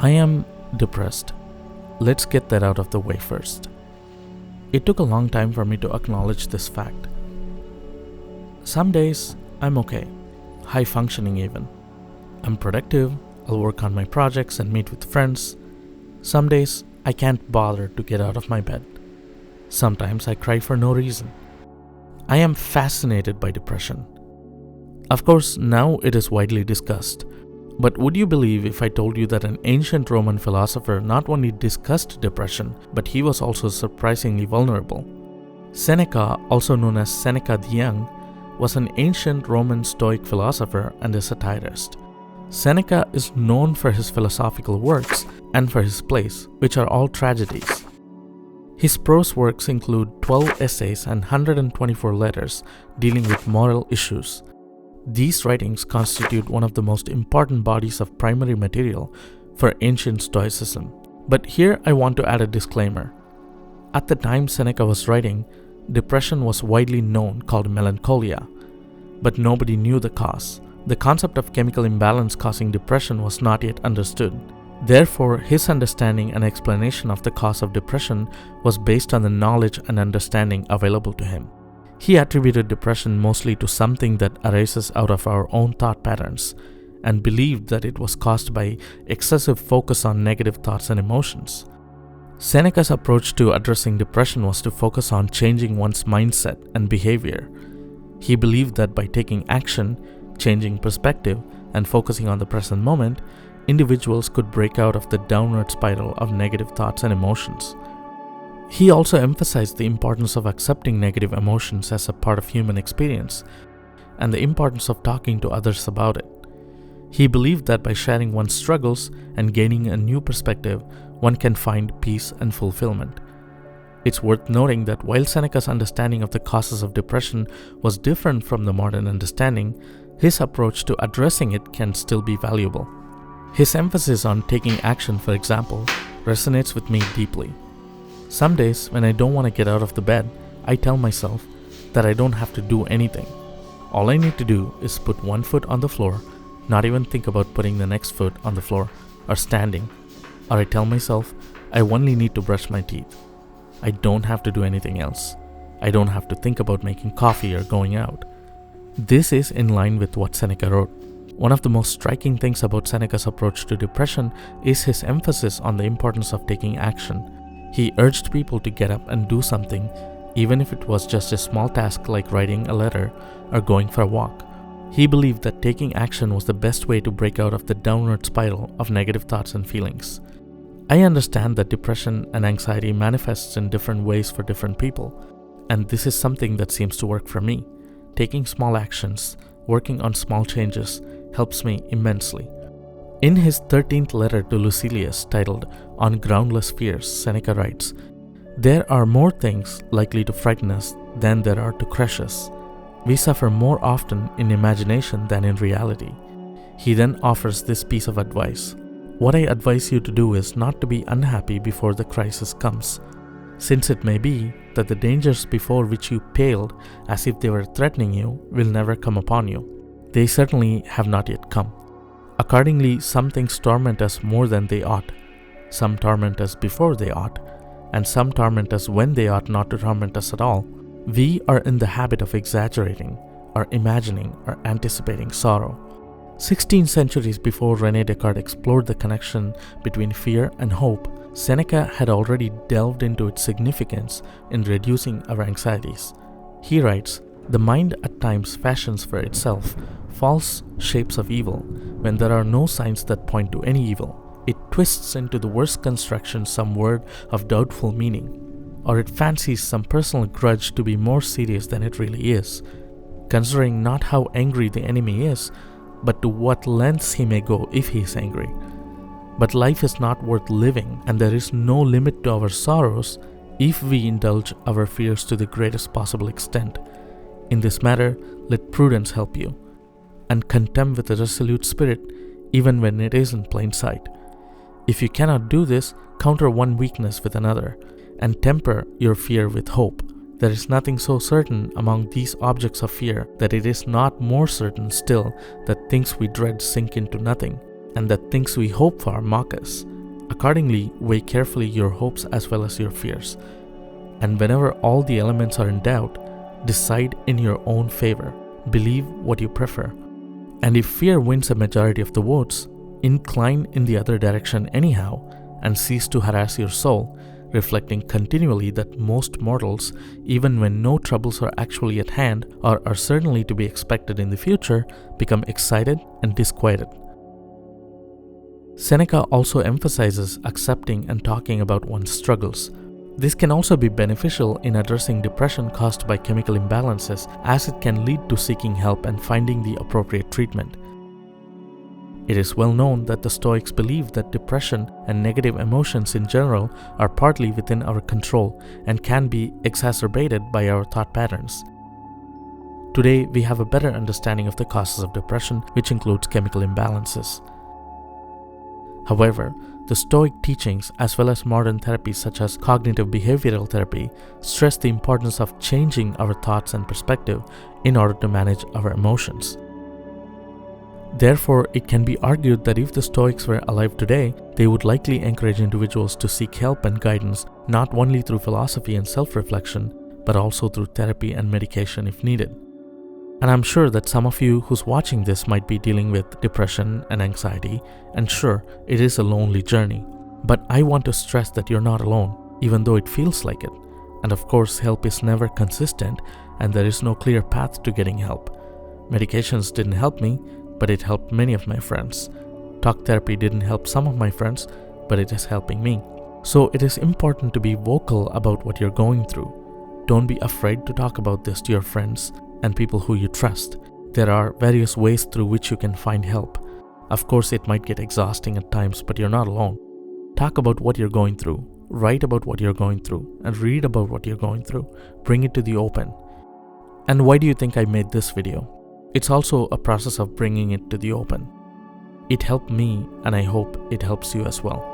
I am depressed. Let's get that out of the way first. It took a long time for me to acknowledge this fact. Some days I'm okay, high functioning even. I'm productive, I'll work on my projects and meet with friends. Some days I can't bother to get out of my bed. Sometimes I cry for no reason. I am fascinated by depression. Of course, now it is widely discussed. But would you believe if I told you that an ancient Roman philosopher not only discussed depression, but he was also surprisingly vulnerable? Seneca, also known as Seneca the Young, was an ancient Roman Stoic philosopher and a satirist. Seneca is known for his philosophical works and for his plays, which are all tragedies. His prose works include 12 essays and 124 letters dealing with moral issues. These writings constitute one of the most important bodies of primary material for ancient Stoicism. But here I want to add a disclaimer. At the time Seneca was writing, depression was widely known, called melancholia, but nobody knew the cause. The concept of chemical imbalance causing depression was not yet understood. Therefore, his understanding and explanation of the cause of depression was based on the knowledge and understanding available to him. He attributed depression mostly to something that arises out of our own thought patterns and believed that it was caused by excessive focus on negative thoughts and emotions. Seneca's approach to addressing depression was to focus on changing one's mindset and behavior. He believed that by taking action, changing perspective, and focusing on the present moment, individuals could break out of the downward spiral of negative thoughts and emotions. He also emphasized the importance of accepting negative emotions as a part of human experience and the importance of talking to others about it. He believed that by sharing one's struggles and gaining a new perspective, one can find peace and fulfillment. It's worth noting that while Seneca's understanding of the causes of depression was different from the modern understanding, his approach to addressing it can still be valuable. His emphasis on taking action, for example, resonates with me deeply. Some days when I don't want to get out of the bed, I tell myself that I don't have to do anything. All I need to do is put one foot on the floor, not even think about putting the next foot on the floor or standing. Or I tell myself I only need to brush my teeth. I don't have to do anything else. I don't have to think about making coffee or going out. This is in line with what Seneca wrote. One of the most striking things about Seneca's approach to depression is his emphasis on the importance of taking action. He urged people to get up and do something, even if it was just a small task like writing a letter or going for a walk. He believed that taking action was the best way to break out of the downward spiral of negative thoughts and feelings. I understand that depression and anxiety manifests in different ways for different people, and this is something that seems to work for me. Taking small actions, working on small changes, helps me immensely. In his 13th letter to Lucilius, titled On Groundless Fears, Seneca writes, "There are more things likely to frighten us than there are to crush us. We suffer more often in imagination than in reality." He then offers this piece of advice. "What I advise you to do is not to be unhappy before the crisis comes, since it may be that the dangers before which you paled as if they were threatening you will never come upon you. They certainly have not yet come. Accordingly, some things torment us more than they ought. Some torment us before they ought, and some torment us when they ought not to torment us at all. We are in the habit of exaggerating, or imagining, or anticipating sorrow." 16 centuries before René Descartes explored the connection between fear and hope, Seneca had already delved into its significance in reducing our anxieties. He writes, "The mind at times fashions for itself false shapes of evil when there are no signs that point to any evil. It twists into the worst construction some word of doubtful meaning, or it fancies some personal grudge to be more serious than it really is, considering not how angry the enemy is, but to what lengths he may go if he is angry. But life is not worth living, and there is no limit to our sorrows if we indulge our fears to the greatest possible extent. In this matter, let prudence help you, and contend with a resolute spirit, even when it is in plain sight. If you cannot do this, counter one weakness with another, and temper your fear with hope. There is nothing so certain among these objects of fear that it is not more certain still that things we dread sink into nothing. and that things we hope for mock us. Accordingly, weigh carefully your hopes as well as your fears. And whenever all the elements are in doubt, decide in your own favor. Believe what you prefer. And if fear wins a majority of the votes, incline in the other direction anyhow, and cease to harass your soul, reflecting continually that most mortals, even when no troubles are actually at hand or are certainly to be expected in the future, become excited and disquieted. Seneca also emphasizes accepting and talking about one's struggles. This can also be beneficial in addressing depression caused by chemical imbalances, as it can lead to seeking help and finding the appropriate treatment. It is well known that the Stoics believe that depression and negative emotions in general are partly within our control and can be exacerbated by our thought patterns. Today, we have a better understanding of the causes of depression, which includes chemical imbalances. However, the Stoic teachings, as well as modern therapies such as cognitive behavioral therapy, stress the importance of changing our thoughts and perspective in order to manage our emotions. Therefore, it can be argued that if the Stoics were alive today, they would likely encourage individuals to seek help and guidance not only through philosophy and self-reflection, but also through therapy and medication if needed. And I'm sure that some of you who's watching this might be dealing with depression and anxiety, and sure, it is a lonely journey. But I want to stress that you're not alone, even though it feels like it. And of course, help is never consistent, and there is no clear path to getting help. Medications didn't help me, but it helped many of my friends. Talk therapy didn't help some of my friends, but it is helping me. So it is important to be vocal about what you're going through. Don't be afraid to talk about this to your friends and people who you trust. There are various ways through which you can find help. Of course, it might get exhausting at times, but you're not alone. Talk about what you're going through. Write about what you're going through and read about what you're going through. Bring it to the open. And why do you think I made this video? It's also a process of bringing it to the open. It helped me, and I hope it helps you as well.